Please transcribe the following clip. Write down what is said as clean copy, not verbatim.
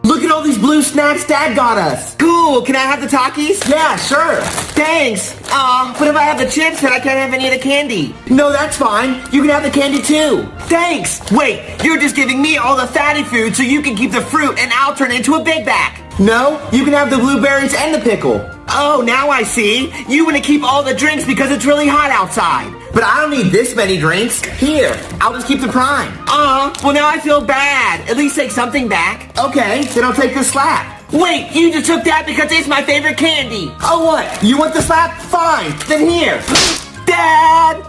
Look at all these blue snacks Dad got us. Cool, can I have the Takis? Yeah, sure. Thanks. But if I have the chips, then I can't have any of the candy. No, that's fine. You can have the candy too. Thanks. Wait, you're just giving me all the fatty food so you can keep the fruit and I'll turn it into a Big Mac. No, you can have the blueberries and the pickle. Oh, now I see. You want to keep all the drinks because it's really hot outside. But I don't need this many drinks. Here, I'll just keep the prime. Well now I feel bad. At least take something back. Okay, then I'll take the slap. Wait, you just took that because it's my favorite candy. Oh what? You want the slap? Fine, then here. Dad!